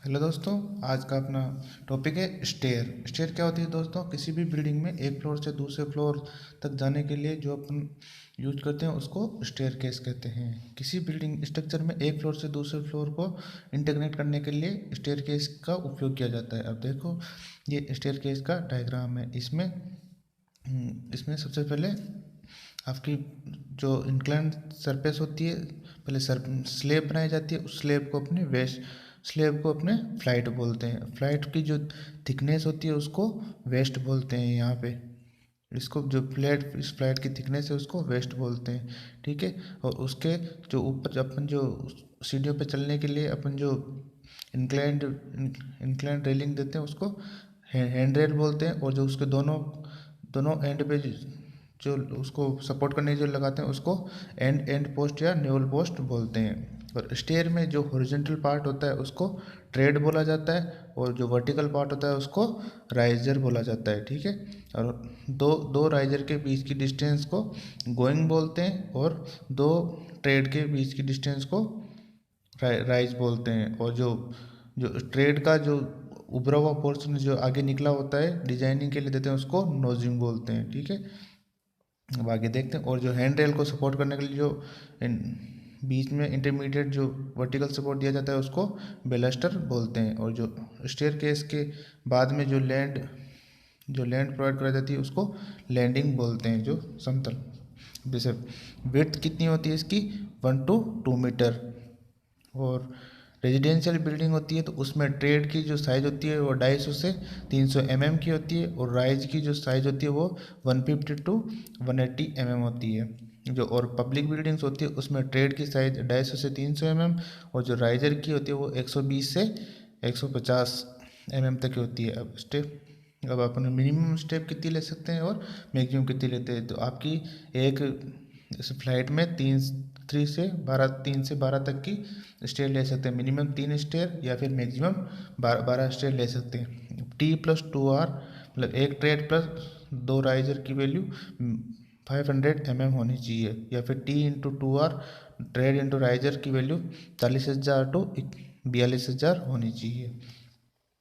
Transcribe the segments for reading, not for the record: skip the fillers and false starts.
Hello दोस्तों, आज का अपना टॉपिक है स्टेयर। स्टेयर क्या होती है दोस्तों? किसी भी बिल्डिंग में एक फ्लोर से दूसरे फ्लोर तक जाने के लिए जो अपन यूज करते हैं उसको स्टेयर केस कहते हैं। किसी बिल्डिंग स्ट्रक्चर में एक फ्लोर से दूसरे फ्लोर को इंटीग्रेट करने के लिए स्टेयर केस का उपयोग किया जाता है। अब देखो, ये स्टेयर केस का डायग्राम है। इसमें सबसे पहले आपकी जो इंक्लाइन सरफेस होती है, पहले स्लेब बनाई जाती है। उस स्लेब को अपने फ्लाइट बोलते हैं। फ्लाइट की जो थिकनेस होती है उसको वेस्ट बोलते हैं। यहाँ पे इसको जो इस फ्लाइट की थिकनेस है उसको वेस्ट बोलते हैं, ठीक है। और उसके जो ऊपर अपन जो सीढ़ियों पे चलने के लिए अपन जो इंक्लाइंड इंक्लाइंड रेलिंग देते हैं उसको हैंड रेल बोलते हैं। और जो उसके दोनों दोनों एंड पे जो उसको सपोर्ट करने जो लगाते हैं उसको एंड पोस्ट या न्यूल पोस्ट बोलते हैं। और स्टेयर में जो हॉरिजॉन्टल पार्ट होता है उसको ट्रेड बोला जाता है, और जो वर्टिकल पार्ट होता है उसको राइजर बोला जाता है, ठीक है। और दो दो राइजर के बीच की डिस्टेंस को गोइंग बोलते हैं, और दो ट्रेड के बीच की डिस्टेंस को राइज बोलते हैं। और जो जो ट्रेड का जो उभरा हुआ पोर्शन जो आगे निकला होता है डिजाइनिंग के लिए देते हैं उसको नोजिंग बोलते हैं, ठीक है। अब आगे देखते हैं। और जो हैंड रेल को सपोर्ट करने के लिए जो बीच में इंटरमीडिएट जो वर्टिकल सपोर्ट दिया जाता है उसको बेलस्टर बोलते हैं। और जो स्टेयर केस के बाद में जो लैंड प्रोवाइड कराई जाती है उसको लैंडिंग बोलते हैं, जो समतल। जैसे विड्थ कितनी होती है इसकी? 1 to 2 मीटर। और रेजिडेंशियल बिल्डिंग होती है तो उसमें ट्रेड की जो साइज़ होती है वो 250 से 300 mm की होती है, और राइज की जो साइज़ होती है वो 150 to 180 mm होती है। जो और पब्लिक बिल्डिंग्स होती है उसमें ट्रेड की साइज़ 250 से 300 mm, और जो राइजर की होती है वो 120 से 150 mm तक की होती है। अब अपन मिनिमम स्टेप कितनी ले सकते हैं और मैक्सिमम कितनी लेते हैं? तो आपकी एक इस फ्लाइट में 3 से 12 तक की स्टेयर ले सकते हैं। मिनिमम 3 स्टेयर या फिर मैक्सिमम 12 स्टेयर ले सकते हैं। T+2R मतलब एक ट्रेड प्लस दो राइजर की वैल्यू 500 mm होनी चाहिए, या फिर T×2R ट्रेड इंटू राइजर की वैल्यू 40,000 to 42,000 होनी चाहिए।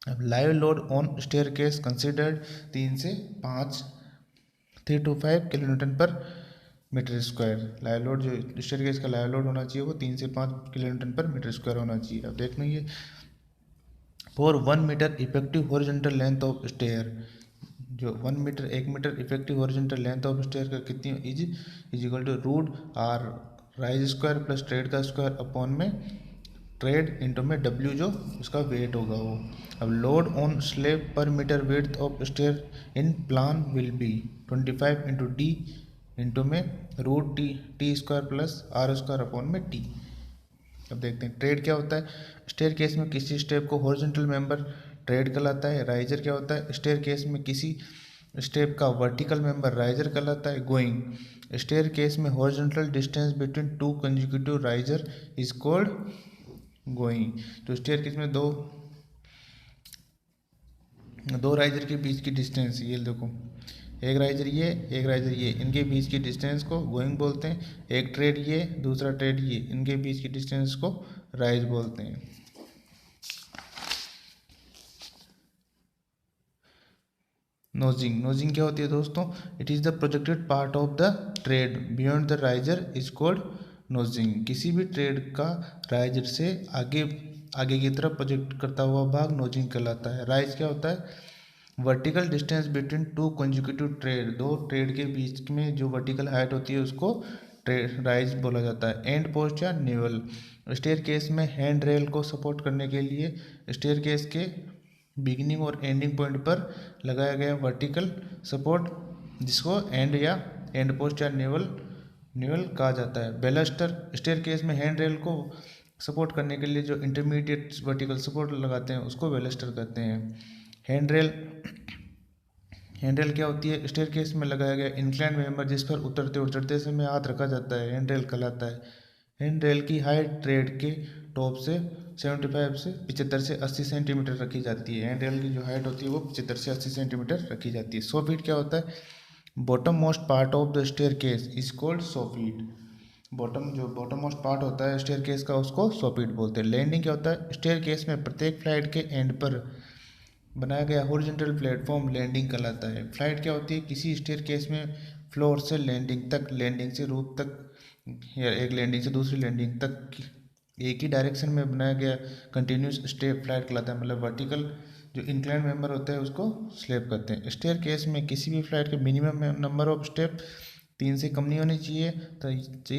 अब live load on staircase considered 3 to 5 kilo newton per metre square. Live load जो स्टेयर केस का लाइव लोड होना चाहिए वो 3 से 5 kilo newton per metre square होना चाहिए। अब देखना ये for 1 metre effective horizontal length of stair, जो 1 metre effective horizontal length of stair का कितनी is equal to √r rise square plus tread का स्क्वायर अपॉन में ट्रेड इंटू में W जो उसका वेट होगा वो। अब load on slab per metre width of stair in plan will be 25 × D into में √T² प्लस R² अपॉन में T। अब देखते हैं ट्रेड क्या होता है। स्टेयर केस में किसी स्टेप को हॉरिजॉन्टल मेंबर ट्रेड कहलाता है। राइजर क्या होता है? स्टेयर केस में किसी स्टेप का वर्टिकल मेंबर राइजर कहलाता है। गोइंग स्टेयर केस में horizontal distance between two consecutive riser is called going. तो स्टेयर केस में दो राइजर के बीच की डिस्टेंस, ये देखो, एक राइजर ये, इनके बीच की डिस्टेंस को गोइंग बोलते हैं। एक ट्रेड ये, दूसरा ट्रेड ये, इनके बीच की डिस्टेंस को राइज बोलते हैं। नोजिंग क्या होती है दोस्तों? It is the projected part of the trade beyond the riser is called नोजिंग। किसी भी ट्रेड का राइजर से आगे की तरफ प्रोजेक्ट करता हुआ भाग नोजिंग कहलाता है। राइज क्या होता है? Vertical distance between two consecutive trade, दो ट्रेड के बीच में जो वर्टिकल हाइट होती है उसको राइज बोला जाता है। एंड पोस्ट या नेवल स्टेयर केस में हैंड रेल को सपोर्ट करने के लिए स्टेयर केस के बिगिनिंग और एंडिंग पॉइंट पर लगाया गया वर्टिकल सपोर्ट जिसको एंड पोस्ट या नेवल कहा जाता है। बेलस्टर स्टेयर केस में हैंड रेल को सपोर्ट करने के लिए जो इंटरमीडिएट वर्टिकल सपोर्ट लगाते हैं उसको बेलस्टर कहते हैं। हैंड रेल क्या होती है? स्टेयर केस में लगाया गया इंक्लाइन मेंबर जिस पर उतरते और चढ़ते समय हाथ रखा जाता है हैंड रेल कहलाता है। हैंड रेल की हाइट ट्रेड के टॉप से 75 से 75 से 80 सेंटीमीटर रखी जाती है। हैंड रेल की जो हाइट होती है वो 75 से 80 सेंटीमीटर रखी जाती है। 100 फीट क्या होता है? Bottom most part of the staircase is called 100 feet. Bottom जो बॉटम मोस्ट पार्ट होता है स्टेयर केस का उसको सोपिट बोलते हैं। लैंडिंग क्या होता है, स्टेयर केस में प्रत्येक फ्लाइट के एंड पर बनाया गया हॉरिजॉन्टल प्लेटफॉर्म लैंडिंग कहलाता है। फ्लाइट क्या होती है, किसी स्टेयर केस में फ्लोर से लैंडिंग तक, लैंडिंग से रूफ तक या एक लैंडिंग से दूसरी लैंडिंग तक एक ही डायरेक्शन में बनाया गया कंटिन्यूस स्टेप फ्लाइट कहलाता है। मतलब वर्टिकल जो इंक्लाइन मेंबर होता है उसको स्लेप करते हैं। स्टेयर केस में किसी भी फ्लाइट के मिनिमम नंबर ऑफ स्टेप 3 से कम नहीं होनी चाहिए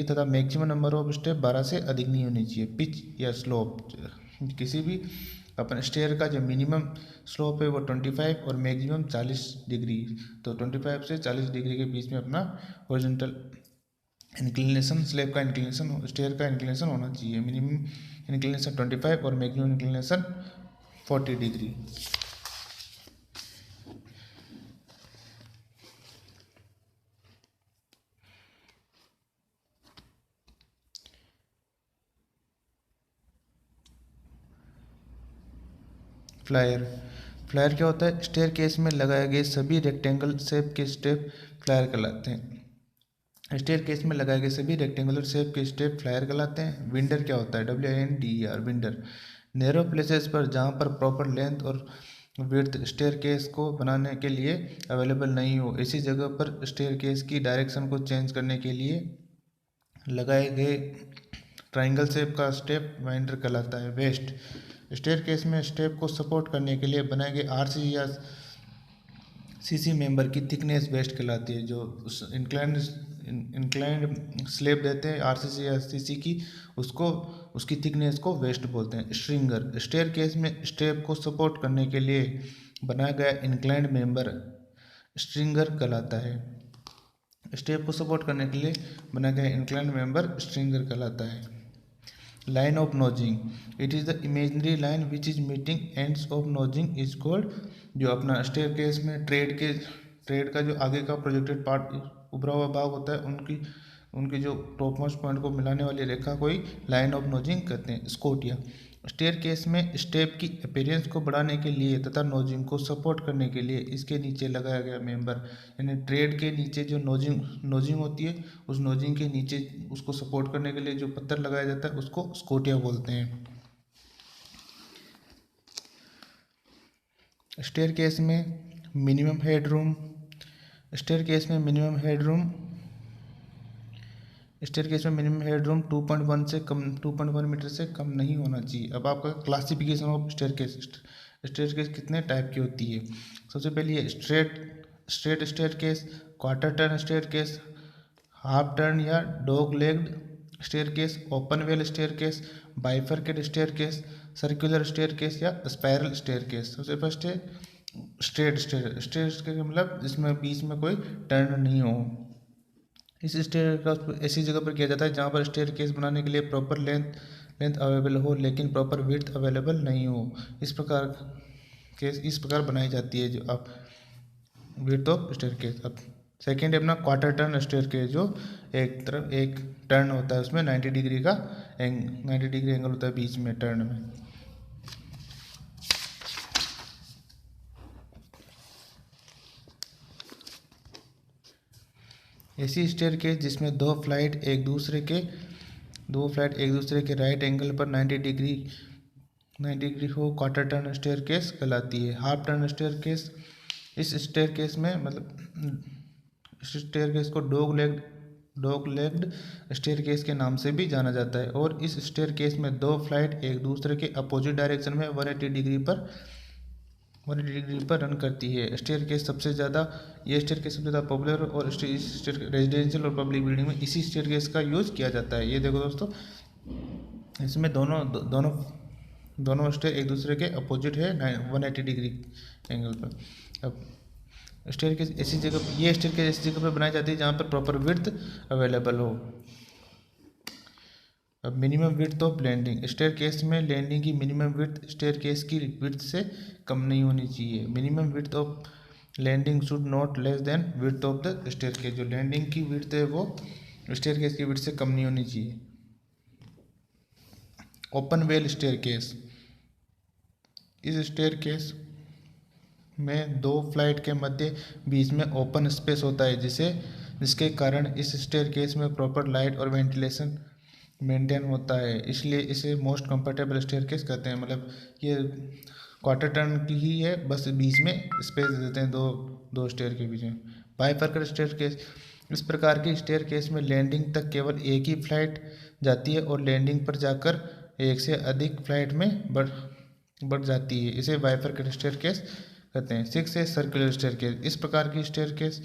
तथा मैक्सिमम नंबर ऑफ स्टेप 12 से अधिक नहीं होनी चाहिए। पिच या स्लोप, किसी भी अपन स्टेयर का जो मिनिमम स्लोप है वो 25 और मैक्सिमम 40 डिग्री, तो 25 से 40 डिग्री के बीच में अपना हॉरिजॉन्टल इंक्लिनेशन, स्लेब का इंक्लिनेशन, स्टेयर का इंक्लिनेशन होना चाहिए। मिनिमम इंक्लिनेशन 25 और maximum inclination 40 degree. Flyer, flyer क्या होता है, स्टेयर केस में लगाए गए सभी रेक्टेंगल शेप के स्टेप फ्लायर कहलाते हैं। स्टेयर केस में लगाए गए सभी रेक्टेंगुलर शेप के स्टेप फ्लायर कहलाते हैं। विंडर क्या होता है, WINDER, विंडर, नैरो प्लेसेस पर जहाँ पर प्रॉपर लेंथ और विड्थ स्टेयर केस को बनाने के लिए अवेलेबल नहीं हो, ऐसी जगह पर स्टेयर केस की डायरेक्शन को चेंज करने के लिए लगाए गए ट्राइंगल शेप का स्टेप वाइंडर कहलाता है। वेस्ट, स्टेयर केस में स्टेप को सपोर्ट करने के लिए बनाए गए RC या CC मेंबर की थिकनेस वेस्ट कहलाती है। जो उस इंक्लाइंड स्लेब देते हैं RCC या CC की, उसको उसकी थिकनेस को वेस्ट बोलते हैं। स्ट्रिंगर, स्टेयर केस में स्टेप को सपोर्ट करने के लिए बनाया गया इंक्लाइंड मेंबर स्ट्रिंगर कहलाता है। स्टेप को सपोर्ट करने के लिए बनाया गया इंक्लाइंड मेंबर स्ट्रिंगर कहलाता है। Line of नोजिंग, it is the imaginary line which is meeting ends of नोजिंग is called. जो अपना स्टेयर केस में ट्रेड का जो आगे का प्रोजेक्टेड पार्ट उभरा हुआ भाग होता है, उनकी जो टॉप मोस्ट पॉइंट को मिलाने वाली रेखा को ही लाइन ऑफ नोजिंग कहते हैं। स्कोटिया, स्टेयर केस में स्टेप की अपीयरेंस को बढ़ाने के लिए तथा नोजिंग को सपोर्ट करने के लिए इसके नीचे लगाया गया मेंबर, यानी ट्रेड के नीचे जो नोजिंग होती है, उस नोजिंग के नीचे उसको सपोर्ट करने के लिए जो पत्थर लगाया जाता है उसको स्कोटिया बोलते हैं। स्टेयर केस में मिनिमम हेडरूम, स्टेयर केस में मिनिमम हेडरूम स्टेयर केस में मिनिमम हेडरूम 2.1 मीटर से कम नहीं होना चाहिए। अब आपका classification of staircase, staircase कितने टाइप की होती है। सबसे पहले है straight staircase, quarter turn staircase, half turn या dog legged staircase, open well staircase, bifurcate staircase, circular staircase या स्पाइरल स्टेयर केस। सबसे फर्स्ट है स्टेयर मतलब जिसमें बीच में कोई टर्न नहीं हो। इस स्टेयर का ऐसी जगह पर किया जाता है जहाँ पर स्टेयर केस बनाने के लिए प्रॉपर लेंथ अवेलेबल हो लेकिन प्रॉपर विड्थ अवेलेबल नहीं हो। इस प्रकार बनाई जाती है जो आप विड्थ ऑफ स्टेयर केस। अब सेकेंड है अपना क्वार्टर टर्न स्टेयर केस, जो एक तरफ एक टर्न होता है, उसमें 90 डिग्री एंगल होता है बीच में टर्न में। ऐसी स्टेयर केस जिसमें दो फ्लाइट एक दूसरे के राइट एंगल पर 90 डिग्री हो, क्वार्टर टर्न स्टेयर केस कहलाती है। हाफ टर्न स्टेयर केस, इस स्टेयर केस में मतलब इस स्टेयर केस को डॉग लेग्ड स्टेयर केस के नाम से भी जाना जाता है। और इस स्टेयर केस में दो फ्लाइट एक दूसरे के अपोजिट डायरेक्शन में 180 डिग्री पर रन करती है। स्टेयर केस सबसे ज़्यादा पॉपुलर और रेजिडेंशियल और पब्लिक बिल्डिंग में इसी स्टेयर केस का यूज़ किया जाता है। ये देखो दोस्तों, इसमें दोनों स्टेयर एक दूसरे के अपोजिट है 180 डिग्री एंगल पर। अब स्टेयर केस ऐसी जगह पर बनाई जाती है जहाँ पर प्रॉपर विड्थ अवेलेबल हो। अब minimum width of landing, staircase में लैंडिंग की मिनिमम विड्थ स्टेयर केस की विड्थ से कम नहीं होनी चाहिए। Minimum width of landing should not less than width of the staircase. जो लैंडिंग की विड्थ है वो स्टेयर केस की विड्थ से कम नहीं होनी चाहिए। ओपन वेल स्टेयर केस, इस स्टेयर केस में दो फ्लाइट के मध्य बीच में ओपन स्पेस होता है जिसे जिसके कारण इस स्टेयरकेस में प्रॉपर लाइट और वेंटिलेशन मेंटेन होता है, इसलिए इसे मोस्ट कंफर्टेबल स्टेयरकेस कहते हैं। मतलब ये क्वार्टर टर्न की ही है, बस बीच में स्पेस दे देते हैं दो दो स्टेयर के बीच में। बाइफर्केट स्टेयरकेस, इस प्रकार की स्टेयरकेस में लैंडिंग तक केवल एक ही फ्लाइट जाती है और लैंडिंग पर जाकर एक से अधिक फ्लाइट में बढ़ जाती है, इसे बाइफर्केट स्टेयरकेस कहते हैं। 6 है सर्कुलर स्टेयरकेस, इस प्रकार की staircase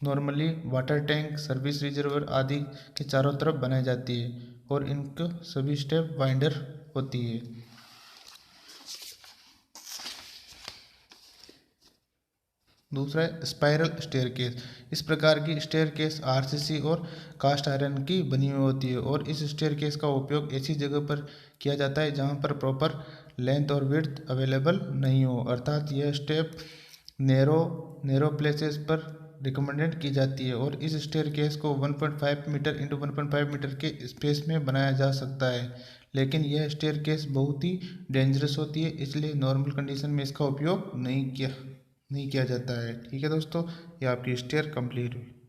normally water tank, service reservoir आदि के चारों तरफ बनाई जाती है और इनके सभी स्टेप वाइंडर होती है। दूसरा है स्पाइरल स्टेयरकेस, इस प्रकार की स्टेयरकेस आरसीसी और कास्ट आयरन की बनी हुई होती है और इस स्टेयरकेस का उपयोग ऐसी जगह पर किया जाता है जहां पर प्रॉपर लेंथ और विड्थ अवेलेबल नहीं हो, अर्थात यह स्टेप नैरो प्लेसेस पर रिकमेंडेड की जाती है और इस स्टेयरकेस को 1.5 मीटर इंटू 1.5 मीटर के स्पेस में बनाया जा सकता है, लेकिन यह स्टेयरकेस बहुत ही डेंजरस होती है, इसलिए नॉर्मल कंडीशन में इसका उपयोग नहीं किया जाता है। ठीक है दोस्तों, ये आपकी स्टेयर कंप्लीट हुई।